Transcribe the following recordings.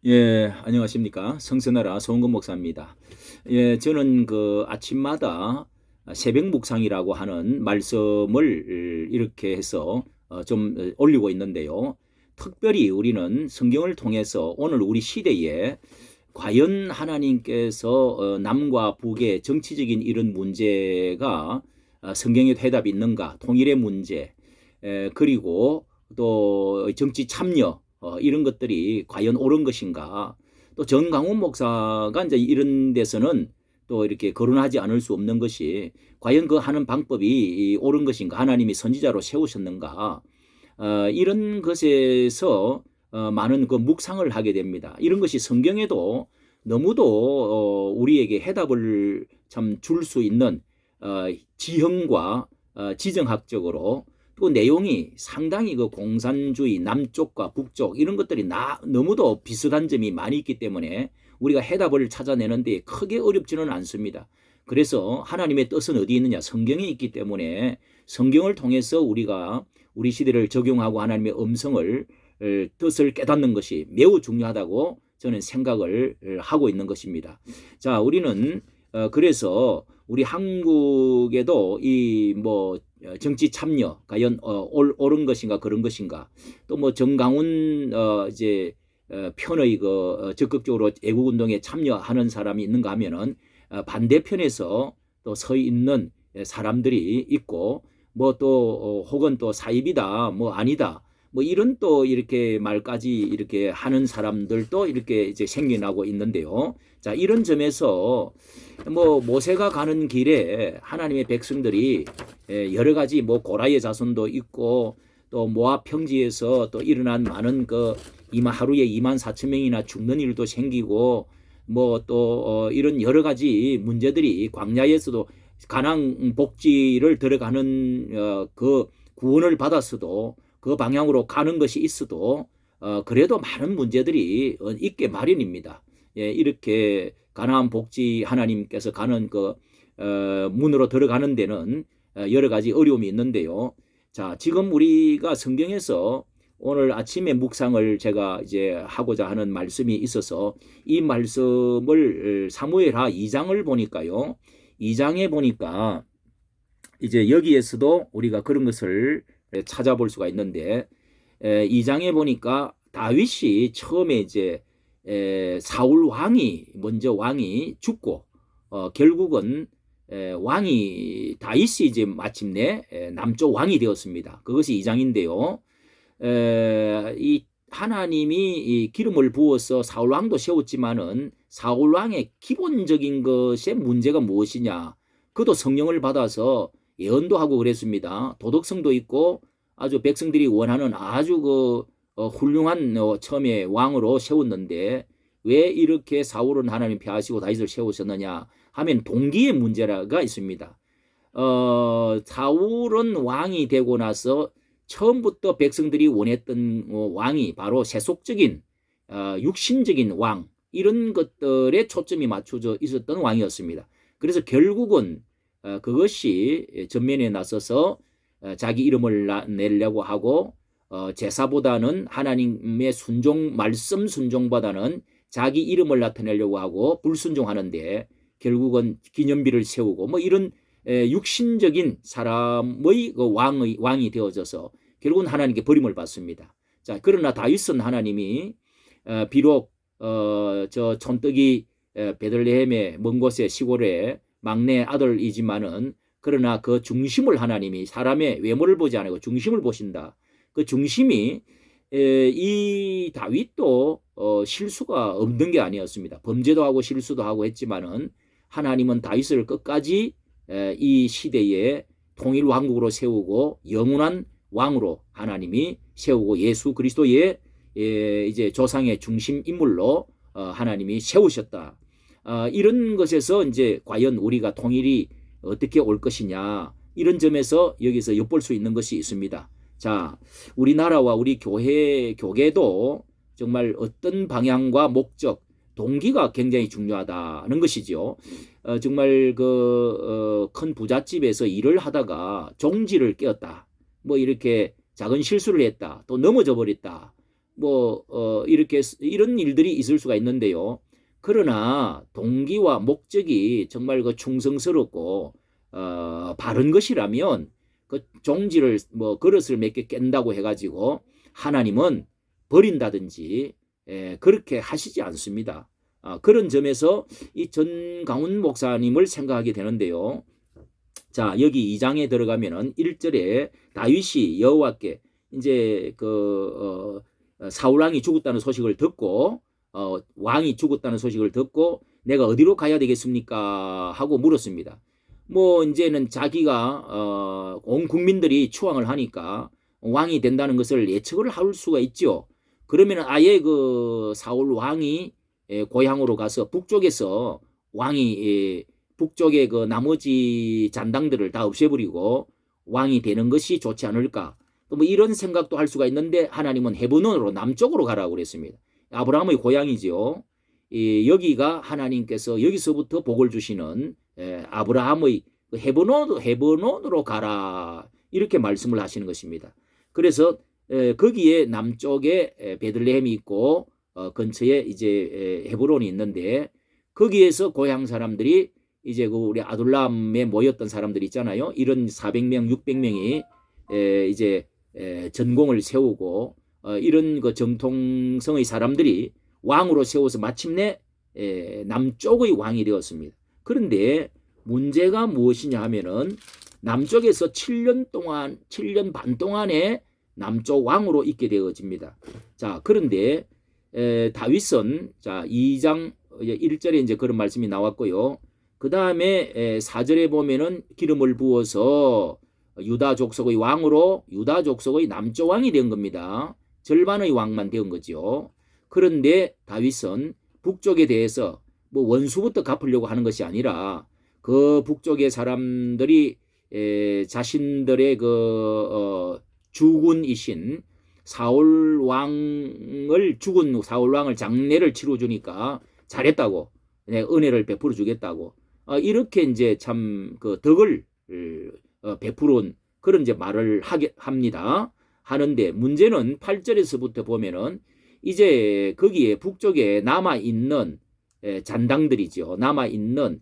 예, 안녕하십니까. 성서나라 송은근 목사입니다. 예, 저는 아침마다 새벽 묵상이라고 하는 말씀을 이렇게 해서 좀 올리고 있는데요. 특별히 우리는 성경을 통해서 오늘 우리 시대에 과연 하나님께서 남과 북의 정치적인 이런 문제가 성경에 대답이 있는가, 통일의 문제, 그리고 또 정치 참여, 이런 것들이 과연 옳은 것인가. 또 정강훈 목사가 이제 이런 데서는 또 이렇게 거론하지 않을 수 없는 것이 과연 그 하는 방법이 옳은 것인가, 하나님이 선지자로 세우셨는가, 이런 것에서 많은 묵상을 하게 됩니다. 이런 것이 성경에도 너무도 우리에게 해답을 참 줄 수 있는 지형과 지정학적으로 또 내용이 상당히 공산주의 남쪽과 북쪽 이런 것들이 너무도 비슷한 점이 많이 있기 때문에 우리가 해답을 찾아내는데 크게 어렵지는 않습니다. 그래서 하나님의 뜻은 어디 있느냐? 성경에 있기 때문에 성경을 통해서 우리가 우리 시대를 적용하고 하나님의 음성을 뜻을 깨닫는 것이 매우 중요하다고 저는 생각을 하고 있는 것입니다. 자, 우리는 그래서 우리 한국에도 정치 참여 과연 옳은 것인가 그런 것인가, 또 정강훈 이제 편의 적극적으로 애국 운동에 참여하는 사람이 있는가 하면은 반대편에서 또 서 있는 사람들이 있고, 또 혹은 또 사입이다 아니다 이런 또 이렇게 말까지 이렇게 하는 사람들도 이렇게 이제 생겨나고 있는데요. 자, 이런 점에서 모세가 가는 길에 하나님의 백성들이 여러 가지 고라의 자손도 있고, 또 모압 평지에서 또 일어난 많은 하루에 2만 4천 명이나 죽는 일도 생기고, 또 이런 여러 가지 문제들이 광야에서도 가나안 복지를 들어가는 그 구원을 받았어도 그 방향으로 가는 것이 있어도 그래도 많은 문제들이 있게 마련입니다. 예, 이렇게 가나안 복지 하나님께서 가는 문으로 들어가는 데는 여러 가지 어려움이 있는데요. 자, 지금 우리가 성경에서 오늘 아침에 묵상을 제가 이제 하고자 하는 말씀이 있어서 이 말씀을 사무엘하 2장을 보니까요. 2장에 보니까 이제 여기에서도 우리가 그런 것을 찾아볼 수가 있는데, 2장에 보니까 다윗이 처음에 이제 사울 왕이 죽고 결국은 다윗이 이제 마침내 남쪽 왕이 되었습니다. 그것이 2장인데요. 이 하나님이 이 기름을 부어서 사울 왕도 세웠지만은 사울 왕의 기본적인 것의 문제가 무엇이냐? 그도 성령을 받아서 예언도 하고 그랬습니다. 도덕성도 있고 아주 백성들이 원하는 아주 훌륭한 처음에 왕으로 세웠는데, 왜 이렇게 사울은 하나님 폐하시고 다윗을 세우셨느냐 하면 동기의 문제가 있습니다. 사울은 왕이 되고 나서 처음부터 백성들이 원했던 왕이 바로 세속적인 육신적인 왕, 이런 것들에 초점이 맞춰져 있었던 왕이었습니다. 그래서 결국은 그것이 전면에 나서서 자기 이름을 내려고 하고, 제사보다는 하나님의 말씀 순종보다는 자기 이름을 나타내려고 하고 불순종하는데, 결국은 기념비를 세우고 이런 육신적인 사람의 왕이 되어져서 결국은 하나님께 버림을 받습니다. 자, 그러나 다윗은 하나님이 비록 저 촌뜨기 베들레헴의 먼 곳의 시골의 막내 아들이지만은, 그러나 그 중심을 하나님이 사람의 외모를 보지 않고 중심을 보신다. 그 중심이 이 다윗도 실수가 없는 게 아니었습니다. 범죄도 하고 실수도 하고 했지만은 하나님은 다윗을 끝까지 이 시대에 통일 왕국으로 세우고 영원한 왕으로 하나님이 세우고 예수 그리스도의 이제 조상의 중심 인물로 하나님이 세우셨다. 이런 것에서 이제 과연 우리가 통일이 어떻게 올 것이냐, 이런 점에서 여기서 엿볼 수 있는 것이 있습니다. 자, 우리나라와 우리 교계도 정말 어떤 방향과 목적, 동기가 굉장히 중요하다는 것이죠. 정말 큰 부잣집에서 일을 하다가 종지를 깨었다, 이렇게 작은 실수를 했다, 또 넘어져 버렸다, 이렇게 이런 일들이 있을 수가 있는데요. 그러나 동기와 목적이 정말 그 충성스럽고 바른 것이라면 그 종지를 그릇을 몇 개 깬다고 해가지고 하나님은 버린다든지 그렇게 하시지 않습니다. 그런 점에서 이 전강훈 목사님을 생각하게 되는데요. 자, 여기 2장에 들어가면은 1절에 다윗이 여호와께 이제 사울 왕이 죽었다는 소식을 듣고 왕이 죽었다는 소식을 듣고 내가 어디로 가야 되겠습니까? 하고 물었습니다. 이제는 자기가 온 국민들이 추앙을 하니까 왕이 된다는 것을 예측을 할 수가 있죠. 그러면 아예 그 사울 왕이 고향으로 가서 북쪽에서 왕이 북쪽의 그 나머지 잔당들을 다 없애버리고 왕이 되는 것이 좋지 않을까. 또 이런 생각도 할 수가 있는데 하나님은 헤브론으로 남쪽으로 가라고 그랬습니다. 아브라함의 고향이지요. 여기가 하나님께서 여기서부터 복을 주시는 아브라함의 헤브론으로 가라 이렇게 말씀을 하시는 것입니다. 그래서 거기에 남쪽에 베들레헴이 있고 근처에 이제 헤브론이 있는데 거기에서 고향 사람들이 이제 그 우리 아둘람에 모였던 사람들이 있잖아요. 이런 400명, 600명이 이제 전공을 세우고 이런 그 정통성의 사람들이 왕으로 세워서 마침내 남쪽의 왕이 되었습니다. 그런데 문제가 무엇이냐 하면은 남쪽에서 7년 반 동안에 남쪽 왕으로 있게 되어집니다. 자, 그런데 다윗은 자 2장 1절에 이제 그런 말씀이 나왔고요. 그 다음에 4절에 보면은 기름을 부어서 유다 족속의 왕으로 유다 족속의 남쪽 왕이 된 겁니다. 절반의 왕만 된 거죠. 그런데 다윗은 북쪽에 대해서 원수부터 갚으려고 하는 것이 아니라 그 북쪽의 사람들이 자신들의 주군이신 사울 왕을 죽은 사울 왕을 장례를 치러주니까 잘했다고 은혜를 베풀어 주겠다고 이렇게 이제 참 그 덕을 베풀은 그런 이제 말을 합니다. 하는데 문제는 8절에서부터 보면은 이제 거기에 북쪽에 남아 있는 잔당들이죠. 남아 있는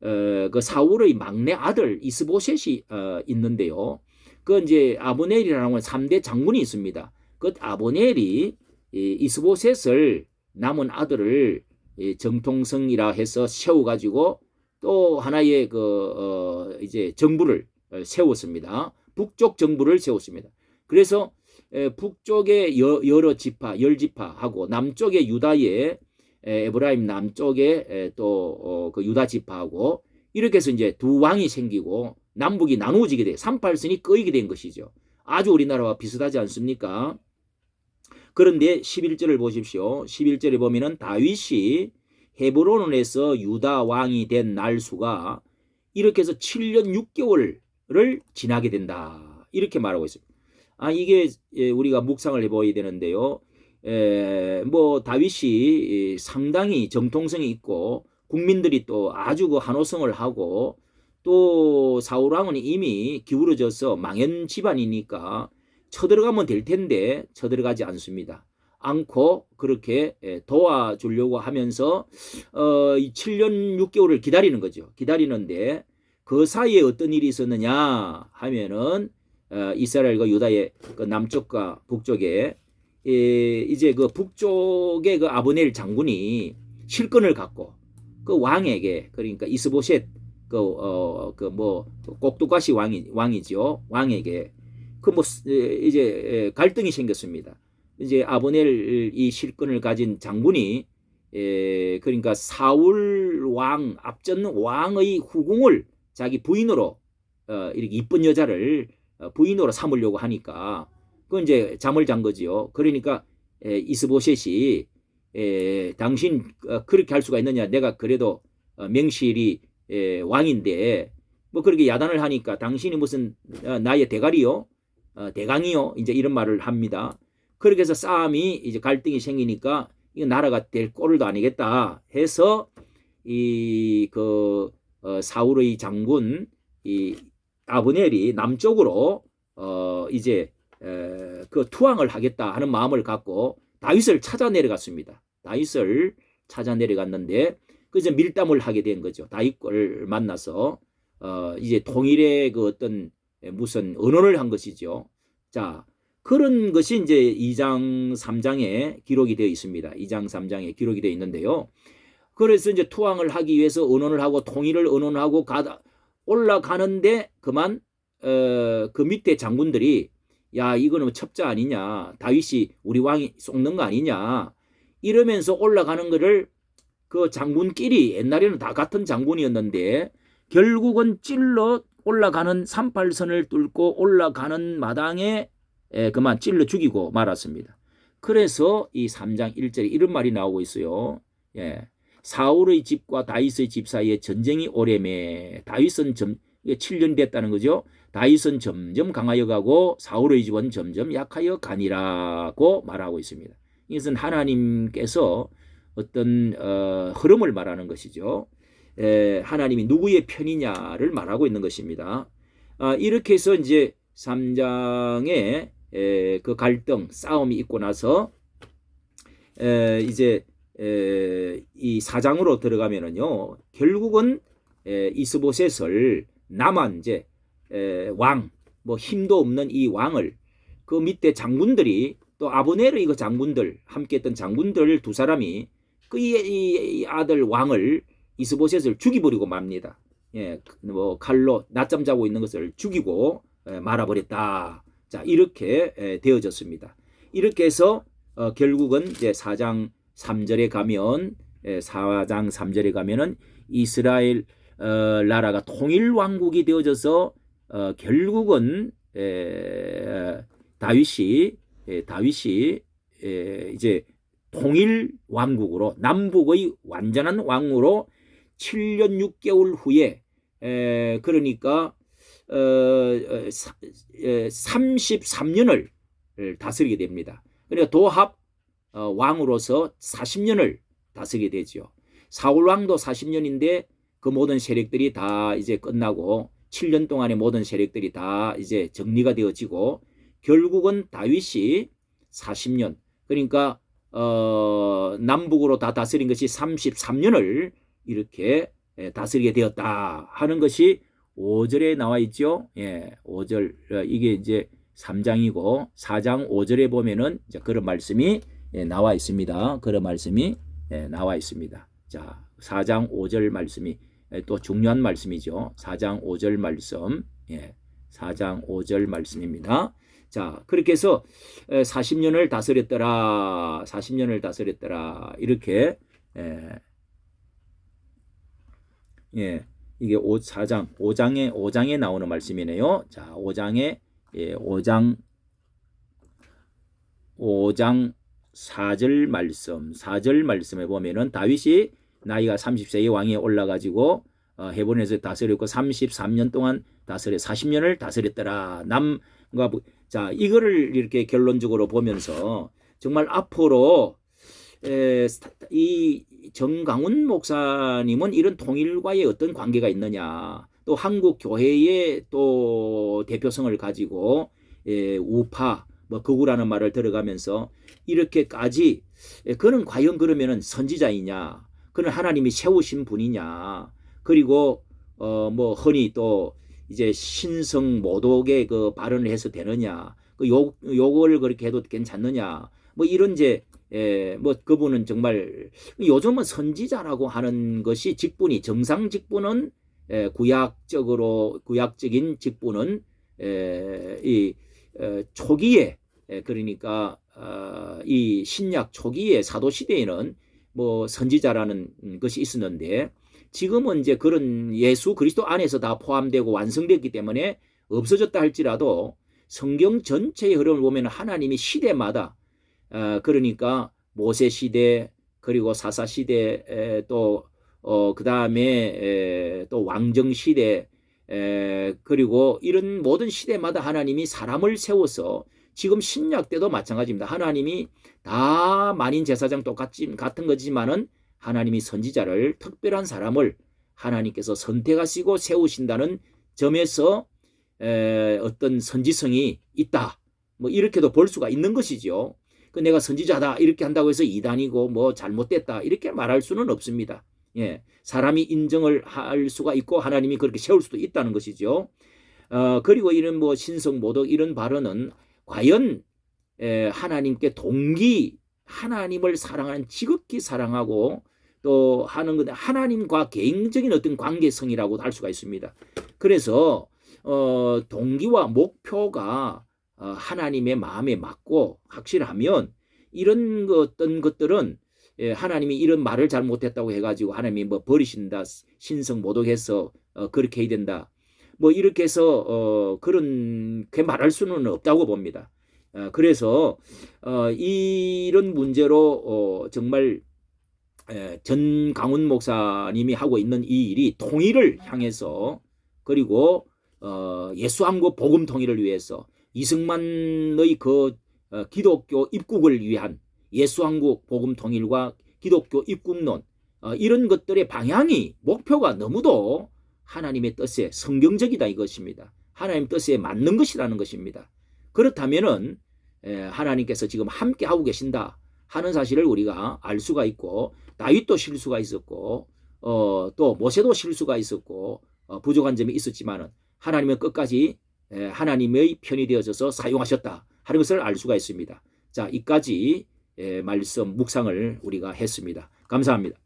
그 사울의 막내 아들 이스보셋이 있는데요. 그 이제 아브넬이라는 3대 장군이 있습니다. 그 아브넬이 이스보셋을 남은 아들을 정통성이라 해서 세워가지고 또 하나의 이제 정부를 세웠습니다. 북쪽 정부를 세웠습니다. 그래서 북쪽의 여러 지파, 열지파하고 남쪽의 유다의 에브라임 남쪽에 또 그 유다 지파하고 이렇게 해서 이제 두 왕이 생기고 남북이 나누어지게 돼 38선이 꺼이게 된 것이죠. 아주 우리나라와 비슷하지 않습니까? 그런데 11절을 보십시오. 11절에 보면은 다윗이 헤브론에서 유다 왕이 된 날수가 이렇게 해서 7년 6개월을 지나게 된다. 이렇게 말하고 있습니다. 이게 우리가 묵상을 해봐야 되는데요. 다윗이 상당히 정통성이 있고 국민들이 또 아주 그 한호성을 하고 또 사울왕은 이미 기울어져서 망연 집안이니까 쳐들어가면 될 텐데 쳐들어가지 않고 그렇게 도와주려고 하면서 7년 6개월을 기다리는 거죠. 기다리는데 그 사이에 어떤 일이 있었느냐 하면은 이스라엘과 유다의 그 남쪽과 북쪽에 이제 그 북쪽의 그 아브넬 장군이 실권을 갖고 그 왕에게 그러니까 이스보셋 꼭두가시 왕이죠. 왕에게 이제 갈등이 생겼습니다. 이제 아브넬 이 실권을 가진 장군이 그러니까 사울 왕 앞전 왕의 후궁을 자기 부인으로 이렇게 이쁜 여자를 부인으로 삼으려고 하니까 그건 이제 잠을 잔 거지요. 그러니까 이스보셋이 당신 그렇게 할 수가 있느냐? 내가 그래도 명실이 왕인데 그렇게 야단을 하니까 당신이 무슨 나의 대가리요? 대강이요? 이제 이런 말을 합니다. 그렇게 해서 싸움이 이제 갈등이 생기니까 이거 나라가 될 꼴도 아니겠다 해서 사울의 장군 이 아브넬이 남쪽으로 이제 그 투항을 하겠다 하는 마음을 갖고 다윗을 찾아 내려갔습니다. 다윗을 찾아 내려갔는데 그래서 밀담을 하게 된 거죠. 다윗을 만나서 이제 통일의 그 어떤 무슨 언언을 한 것이죠. 자, 그런 것이 이제 2장 3장에 기록이 되어 있습니다. 2장 3장에 기록이 되어 있는데요. 그래서 이제 투항을 하기 위해서 언언을 하고 통일을 언언하고 올라가는데 그만 그 밑에 장군들이 야 이거는 첩자 아니냐, 다윗이 우리 왕이 속는 거 아니냐 이러면서 올라가는 거를 그 장군끼리 옛날에는 다 같은 장군이었는데 결국은 찔러 올라가는 38선을 뚫고 올라가는 마당에 그만 찔러 죽이고 말았습니다. 그래서 이 3장 1절에 이런 말이 나오고 있어요. 예. 사울의 집과 다윗의 집 사이에 전쟁이 오래매 다윗은 7년 됐다는 거죠. 다윗은 점점 강하여 가고 사울의 집은 점점 약하여 가니라고 말하고 있습니다. 이것은 하나님께서 어떤 흐름을 말하는 것이죠. 하나님이 누구의 편이냐를 말하고 있는 것입니다. 이렇게 해서 이제 3장에 그 갈등 싸움이 있고 나서 이제 이 4장으로 들어가면은요 결국은 이스보셋을 남한 이제 왕 뭐 힘도 없는 이 왕을 그 밑에 장군들이 또 아브네르 이거 장군들 함께했던 장군들 두 사람이 그 이 아들 왕을 이스보셋을 죽이버리고 맙니다. 예, 뭐 칼로 낮잠 자고 있는 것을 죽이고 말아버렸다. 자 이렇게 되어졌습니다. 이렇게 해서 결국은 이제 4장 3절에 가면 4장 3절에 가면은 이스라엘 나라가 통일 왕국이 되어져서 결국은 다윗이 이제 통일 왕국으로 남북의 완전한 왕으로 7년 6개월 후에 그러니까 33년을 다스리게 됩니다. 그러니까 도합 왕으로서 40년을 다스리게 되죠. 사울 왕도 40년인데 그 모든 세력들이 다 이제 끝나고 7년 동안의 모든 세력들이 다 이제 정리가 되어지고 결국은 다윗이 40년 그러니까 남북으로 다 다스린 것이 33년을 이렇게 다스리게 되었다 하는 것이 5절에 나와 있죠. 예, 5절 이게 이제 3장이고 4장 5절에 보면은 이제 그런 말씀이 나와 있습니다. 그런 말씀이 나와 있습니다. 자, 4장 5절 말씀이 또 중요한 말씀이죠. 4장 5절 말씀. 예. 4장 5절 말씀입니다. 자, 그렇게 해서 40년을 다스렸더라. 40년을 다스렸더라. 이렇게 예. 이게 5장에 나오는 말씀이네요. 자, 5장 4절 말씀. 4절 말씀에 보면은 다윗이 나이가 30세의 왕에 올라가지고 헤브론에서 다스렸고 33년 동안 다스려 40년을 다스렸더라. 자, 이거를 이렇게 결론적으로 보면서 정말 앞으로 이 정강훈 목사님은 이런 통일과의 어떤 관계가 있느냐, 또 한국 교회의 또 대표성을 가지고 우파 뭐 거구라는 말을 들어가면서 이렇게까지 그는 과연 그러면은 선지자이냐, 그는 하나님이 세우신 분이냐, 그리고 뭐 흔히 또 이제 신성 모독의 그 발언을 해서 되느냐, 그 욕을 그렇게 해도 괜찮느냐, 뭐 이런 이제 뭐 그분은 정말 요즘은 선지자라고 하는 것이 직분이 정상 직분은 구약적인 직분은 이 초기에 그러니까 이 신약 초기에 사도 시대에는 뭐 선지자라는 것이 있었는데 지금은 이제 그런 예수 그리스도 안에서 다 포함되고 완성됐기 때문에 없어졌다 할지라도 성경 전체의 흐름을 보면 하나님이 시대마다 그러니까 모세 시대 그리고 사사 시대 또 그 다음에 또 왕정 시대 그리고 이런 모든 시대마다 하나님이 사람을 세워서 지금 신약 때도 마찬가지입니다. 하나님이 다 만인 제사장 같은 거지만은 하나님이 선지자를 특별한 사람을 하나님께서 선택하시고 세우신다는 점에서 어떤 선지성이 있다. 뭐 이렇게도 볼 수가 있는 것이죠. 그 내가 선지자다 이렇게 한다고 해서 이단이고 뭐 잘못됐다 이렇게 말할 수는 없습니다. 예, 사람이 인정을 할 수가 있고 하나님이 그렇게 세울 수도 있다는 것이죠. 그리고 이런 뭐 신성 모독 이런 발언은 과연 하나님께 하나님을 사랑하는 지극히 사랑하고 또 하는 것 하나님과 개인적인 어떤 관계성이라고 할 수가 있습니다. 그래서 동기와 목표가 하나님의 마음에 맞고 확실하면 이런 어떤 것들은 하나님이 이런 말을 잘못했다고 해가지고 하나님이 뭐 버리신다, 신성 모독해서 그렇게 해야 된다, 뭐 이렇게 해서 그렇게 말할 수는 없다고 봅니다. 그래서 이런 문제로 정말 전강훈 목사님이 하고 있는 이 일이 통일을 향해서 그리고 예수한국 복음 통일을 위해서 이승만의 그 기독교 입국을 위한 예수한국 복음 통일과 기독교 입국론 이런 것들의 방향이 목표가 너무도 하나님의 뜻에 성경적이다 이것입니다. 하나님 뜻에 맞는 것이라는 것입니다. 그렇다면은 하나님께서 지금 함께 하고 계신다 하는 사실을 우리가 알 수가 있고 다윗도 실수가 있었고 또 모세도 실수가 있었고 부족한 점이 있었지만은 하나님은 끝까지 하나님의 편이 되어져서 사용하셨다 하는 것을 알 수가 있습니다. 자, 이까지 말씀 묵상을 우리가 했습니다. 감사합니다.